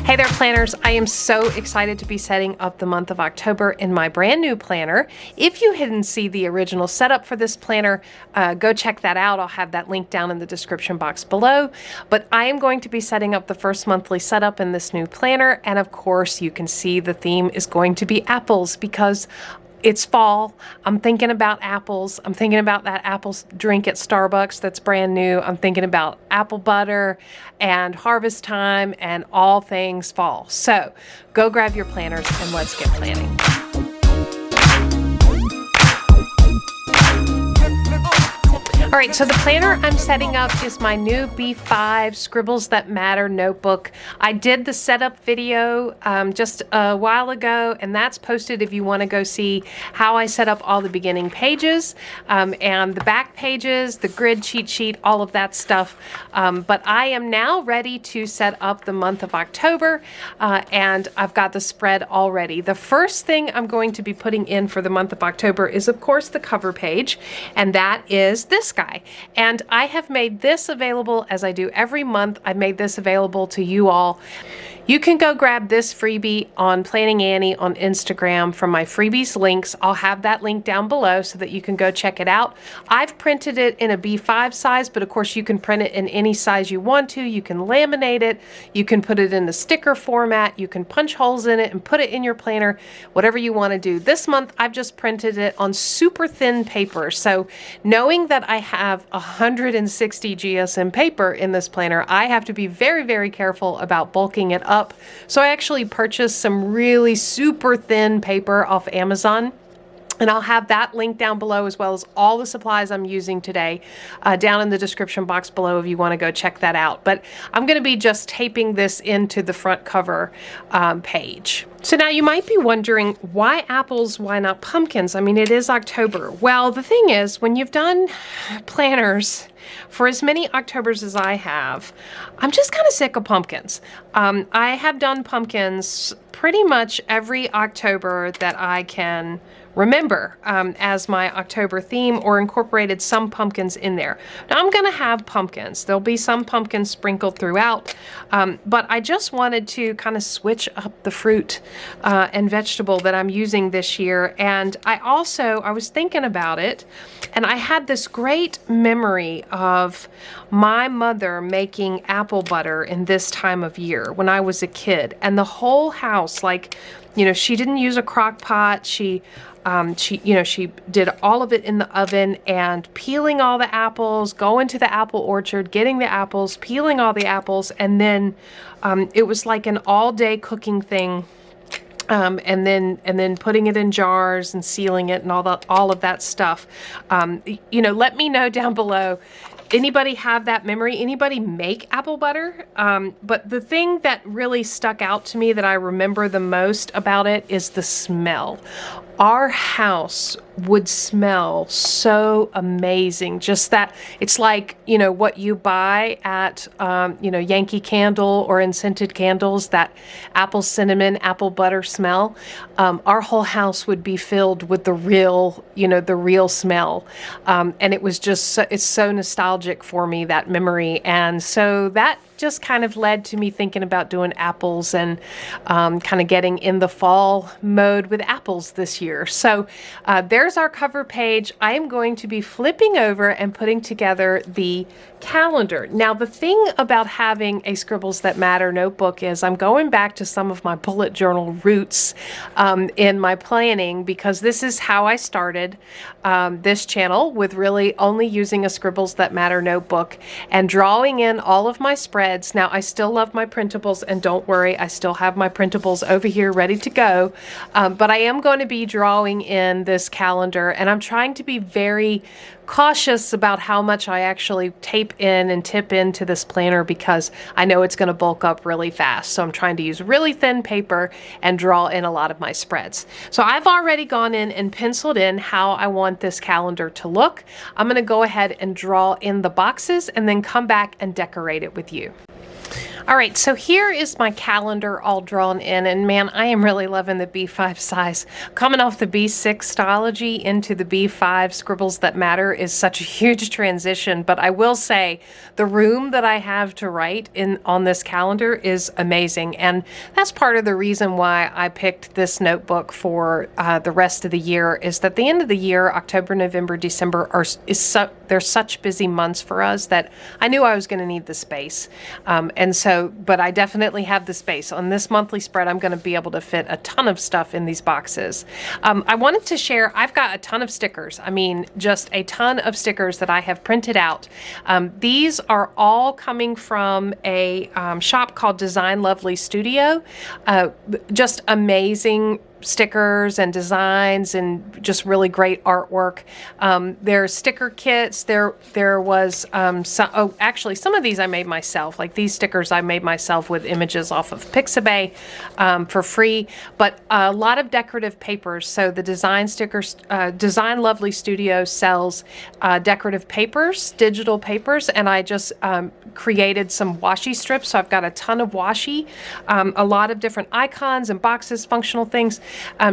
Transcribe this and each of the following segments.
Hey there, planners. I am so excited to be setting up the month of October in my brand new planner. If you didn't see the original setup for this planner, go check that out. I'll have that link down in the description box below. But I am going to be setting up the first monthly setup in this new planner. And of course, you can see the theme is going to be apples because it's fall. I'm thinking about apples. I'm thinking about that apple drink at Starbucks that's brand new. I'm thinking about apple butter and harvest time and all things fall. So go grab your planners and let's get planning. All right, so the planner I'm setting up is my new B5 Scribbles That Matter notebook. I did the setup video just a while ago, and that's posted if you want to go see how I set up all the beginning pages and the back pages, the grid cheat sheet, all of that stuff. But I am now ready to set up the month of October, and I've got the spread already. The first thing I'm going to be putting in for the month of October is, of course, the cover page, and that is this guy. And I have made this available, as I do every month. I've made this available to you all. You can go grab this freebie on Planning Annie on Instagram from my freebies links. I'll have that link down below so that you can go check it out. I've printed it in a B5 size, but of course you can print it in any size you want to. You can laminate it. You can put it in the sticker format. You can punch holes in it and put it in your planner, whatever you want to do. This month, I've just printed it on super thin paper. So knowing that I have 160 GSM paper in this planner, I have to be very, very careful about bulking it up. So I actually purchased some really super thin paper off Amazon. And I'll have that link down below, as well as all the supplies I'm using today down in the description box below if you want to go check that out. But I'm going to be just taping this into the front cover page. So now you might be wondering, why apples, why not pumpkins? I mean, it is October. Well, the thing is, when you've done planners for as many Octobers as I have, I'm just kind of sick of pumpkins. I have done pumpkins pretty much every October that I can remember as my October theme, or incorporated some pumpkins in there. Now I'm going to have pumpkins. There'll be some pumpkins sprinkled throughout, but I just wanted to kind of switch up the fruit and vegetable that I'm using this year. And I was thinking about it, and I had this great memory of my mother making apple butter in this time of year when I was a kid, and the whole house, like, you know, she didn't use a crock pot. She did all of it in the oven, and peeling all the apples, going to the apple orchard, getting the apples, peeling all the apples, and then it was like an all-day cooking thing. And then putting it in jars and sealing it and all of that stuff. You know, let me know down below. Anybody have that memory? Anybody make apple butter? But the thing that really stuck out to me that I remember the most about it is the smell. Our house would smell so amazing. Just that, it's like, you know, what you buy at, you know, Yankee Candle or in scented candles, that apple cinnamon, apple butter smell. Our whole house would be filled with the real, you know, the real smell. And it was just, it's so nostalgic for me, that memory. And so that just kind of led to me thinking about doing apples and kind of getting in the fall mode with apples this year. So there's our cover page. I am going to be flipping over and putting together the calendar. Now, the thing about having a Scribbles That Matter notebook is I'm going back to some of my bullet journal roots in my planning, because this is how I started this channel, with really only using a Scribbles That Matter notebook and drawing in all of my spreads. Now, I still love my printables, and don't worry, I still have my printables over here ready to go, but I am going to be drawing in this calendar, and I'm trying to be very cautious about how much I actually tape in and tip into this planner, because I know it's going to bulk up really fast. So I'm trying to use really thin paper and draw in a lot of my spreads. So I've already gone in and penciled in how I want this calendar to look. I'm going to go ahead and draw in the boxes and then come back and decorate it with you. All right, so here is my calendar all drawn in, and man, I am really loving the B5 size. Coming off the B6 Stology into the B5 Scribbles That Matter is such a huge transition, but I will say the room that I have to write in on this calendar is amazing, and that's part of the reason why I picked this notebook for the rest of the year, is that the end of the year, October, November, December, they're such busy months for us that I knew I was going to need the space. But I definitely have the space. On this monthly spread, I'm going to be able to fit a ton of stuff in these boxes. I wanted to share, I've got a ton of stickers. I mean, just a ton of stickers that I have printed out. These are all coming from a shop called Design Lovely Studio. Just amazing stickers and designs and just really great artwork. There's sticker kits. There was actually some of these I made myself. Like these stickers I made myself with images off of Pixabay for free. But a lot of decorative papers. So the Design Lovely Studio sells decorative papers, digital papers, and I just created some washi strips. So I've got a ton of washi, a lot of different icons and boxes, functional things.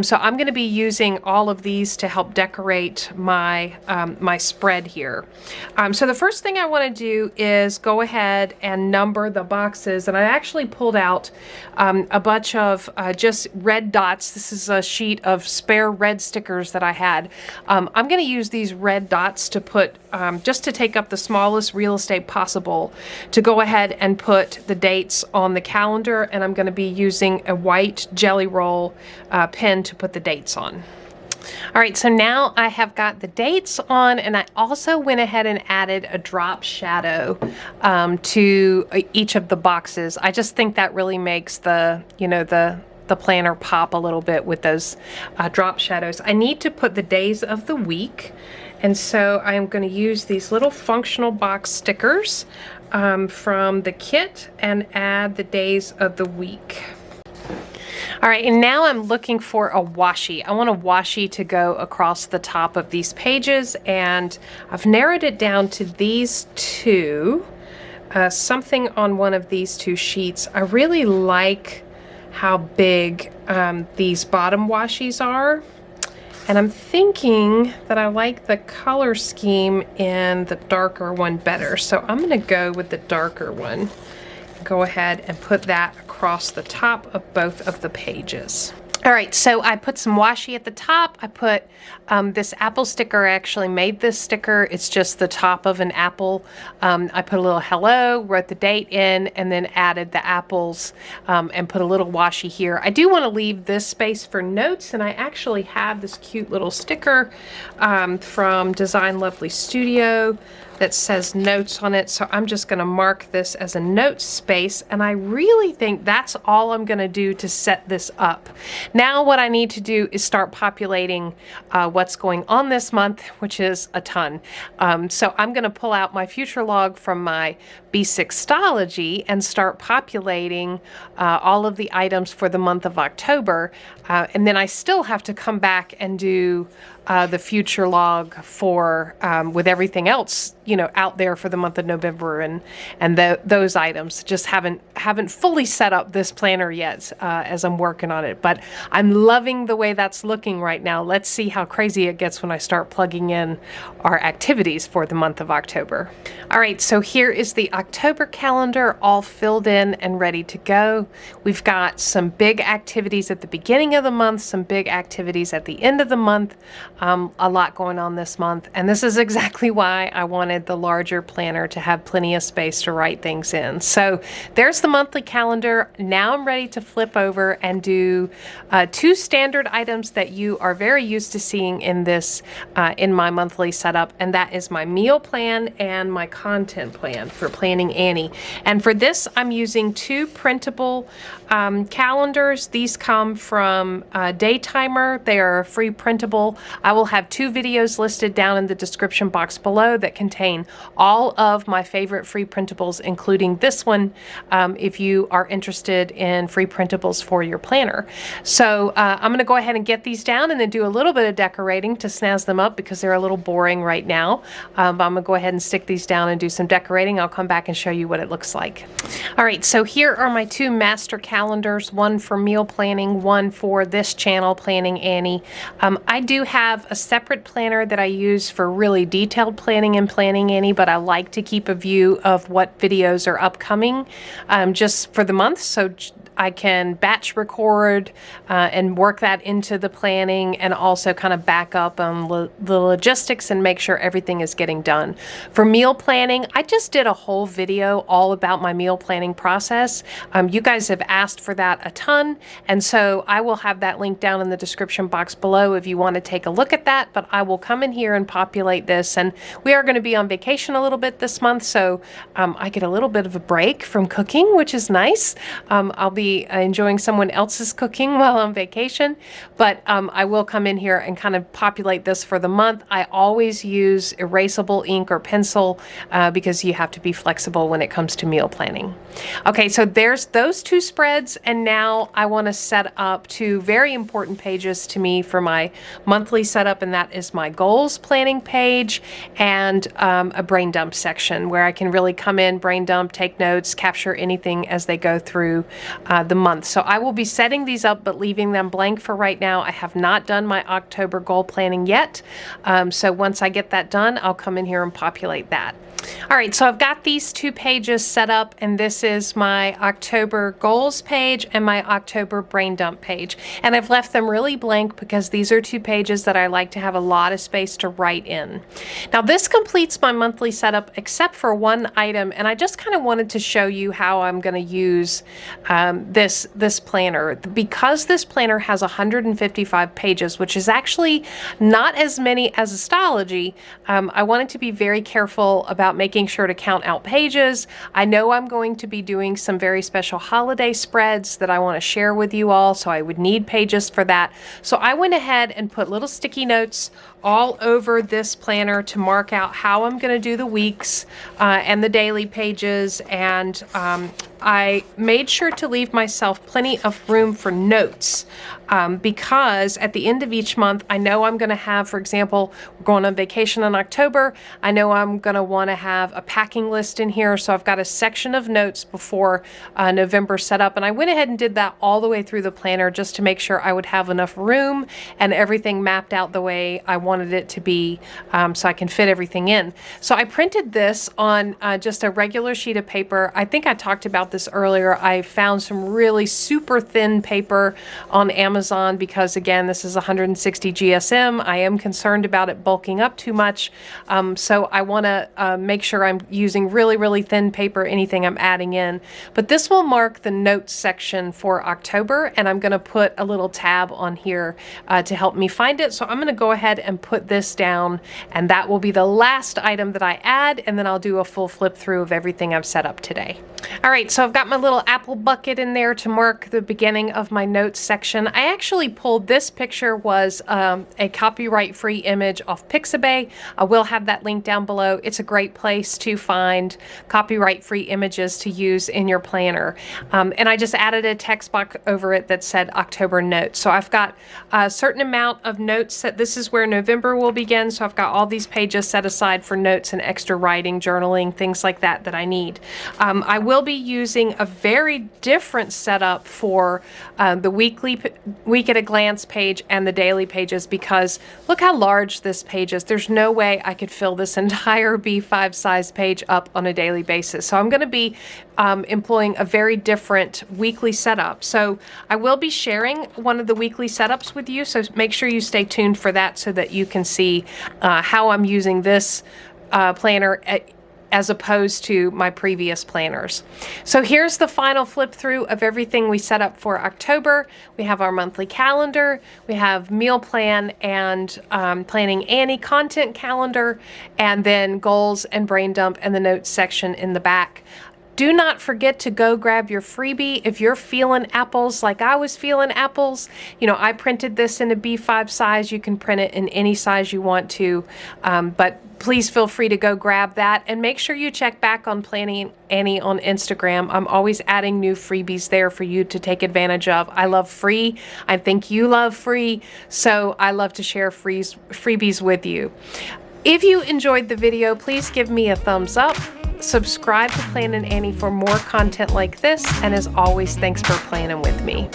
So I'm going to be using all of these to help decorate my my spread here. So the first thing I want to do is go ahead and number the boxes, and I actually pulled out a bunch of just red dots. This is a sheet of spare red stickers that I had. I'm going to use these red dots to put just to take up the smallest real estate possible, to go ahead and put the dates on the calendar, and I'm going to be using a white jelly roll pen to put the dates on. All right, so now I have got the dates on, and I also went ahead and added a drop shadow to each of the boxes. I just think that really makes the planner pop a little bit with those drop shadows. I need to put the days of the week, and so I am going to use these little functional box stickers from the kit and add the days of the week. All right, and now I'm looking for a washi. I want a washi to go across the top of these pages, and I've narrowed it down to these two, something on one of these two sheets. I really like how big these bottom washis are, and I'm thinking that I like the color scheme in the darker one better, so I'm going to go with the darker one. Go ahead and put that across the top of both of the pages. All right, so I put some washi at the top. I put this apple sticker. I actually made this sticker. It's just the top of an apple. I put a little hello, wrote the date in, and then added the apples and put a little washi here. I do want to leave this space for notes, and I actually have this cute little sticker from Design Lovely Studio that says notes on it, so I'm just going to mark this as a notes space, and I really think that's all I'm going to do to set this up. Now what I need to do is start populating what's going on this month, which is a ton. So I'm going to pull out my future log from my B6 Stology and start populating all of the items for the month of October, and then I still have to come back and do the future log for with everything else out there for the month of November and those items. Just haven't fully set up this planner yet as I'm working on it, but I'm loving the way that's looking right now. Let's see how crazy it gets when I start plugging in our activities for the month of October. All right, so here is the October calendar all filled in and ready to go. We've got some big activities at the beginning of the month, some big activities at the end of the month. A lot going on this month, and this is exactly why I wanted the larger planner to have plenty of space to write things in. So there's the monthly calendar. Now I'm ready to flip over and do two standard items that you are very used to seeing in this in my monthly setup, and that is my meal plan and my content plan for Planning Annie. And for this, I'm using two printable calendars. These come from Daytimer. They are free printable. I will have two videos listed down in the description box below that contain contain all of my favorite free printables, including this one, if you are interested in free printables for your planner. So I'm going to go ahead and get these down and then do a little bit of decorating to snazz them up because they're a little boring right now. But I'm going to go ahead and stick these down and do some decorating. I'll come back and show you what it looks like. All right, so here are my two master calendars, one for meal planning, one for this channel, Planning Annie. I do have a separate planner that I use for really detailed planning in Planning Annie, but I like to keep a view of what videos are upcoming just for the month, so I can batch record and work that into the planning, and also kind of back up on the logistics and make sure everything is getting done. For meal planning, I just did a whole video all about my meal planning process. You guys have asked for that a ton, and so I will have that link down in the description box below if you want to take a look at that. But I will come in here and populate this, and we are going to be on vacation a little bit this month, so I get a little bit of a break from cooking, which is nice. I'll be enjoying someone else's cooking while on vacation, but I will come in here and kind of populate this for the month. I always use erasable ink or pencil because you have to be flexible when it comes to meal planning. Okay, so there's those two spreads, and now I want to set up two very important pages to me for my monthly setup, and that is my goals planning page and a brain dump section where I can really come in, brain dump, take notes, capture anything as they go through the month. So I will be setting these up but leaving them blank for right now. I have not done my October goal planning yet. So once I get that done, I'll come in here and populate that. All right, so I've got these two pages set up, and this is my October goals page and my October brain dump page. And I've left them really blank because these are two pages that I like to have a lot of space to write in. Now this completes my monthly setup except for one item, and I just kind of wanted to show you how I'm going to use this planner. Because this planner has 155 pages, which is actually not as many as astrology, I wanted to be very careful about making sure to count out pages. I know I'm going to be doing some very special holiday spreads that I want to share with you all, so I would need pages for that. So I went ahead and put little sticky notes all over this planner to mark out how I'm going to do the weeks and the daily pages, and I made sure to leave myself plenty of room for notes because at the end of each month, I know I'm going to have, for example, we're going on vacation in October. I know I'm going to want to have a packing list in here, so I've got a section of notes before November set up, and I went ahead and did that all the way through the planner just to make sure I would have enough room and everything mapped out the way I wanted it to be, so I can fit everything in. So I printed this on just a regular sheet of paper. I think I talked about this earlier. I found some really super thin paper on Amazon because, again, this is 160 GSM. I am concerned about it bulking up too much, so I want to make sure I'm using really, really thin paper, anything I'm adding in. But this will mark the notes section for October, and I'm going to put a little tab on here to help me find it. So I'm going to go ahead and put this down, and that will be the last item that I add, and then I'll do a full flip through of everything I've set up today. All right, so I've got my little apple bucket in there to mark the beginning of my notes section. I actually pulled, this picture was a copyright-free image off Pixabay. I will have that link down below. It's a great place to find copyright-free images to use in your planner. And I just added a text box over it that said October notes. So I've got a certain amount of notes that this is where November will begin. So I've got all these pages set aside for notes and extra writing, journaling, things like that that I need. I will be using a very different setup for the week at a glance page and the daily pages, because look how large this page is. There's no way I could fill this entire B5 size page up on a daily basis. So I'm going to be employing a very different weekly setup. So I will be sharing one of the weekly setups with you, so make sure you stay tuned for that so that you can see how I'm using this planner as opposed to my previous planners. So here's the final flip through of everything we set up for October. We have our monthly calendar, we have meal plan and Planning Annie content calendar, and then goals and brain dump and the notes section in the back. Do not forget to go grab your freebie. If you're feeling apples like I was feeling apples, you know, I printed this in a B5 size. You can print it in any size you want to, but please feel free to go grab that, and make sure you check back on Planning Annie on Instagram. I'm always adding new freebies there for you to take advantage of. I love free. I think you love free, so I love to share freebies with you. If you enjoyed the video, please give me a thumbs up. Subscribe to Planning Annie for more content like this, and as always, thanks for planning with me.